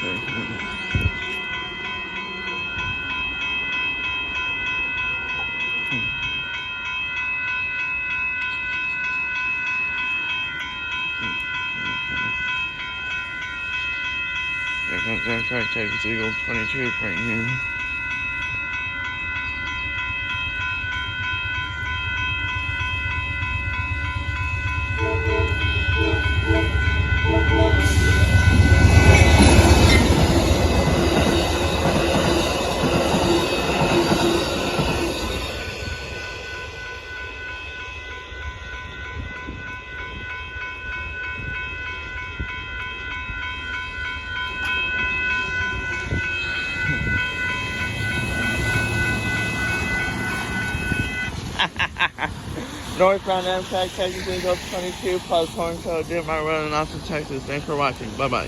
Here comes our Texas Eagle 22 right here. Northbound Amtrak Texas Eagle 22 plus horn code Dearborn Road in Austin, Texas. Thanks for watching. Bye bye.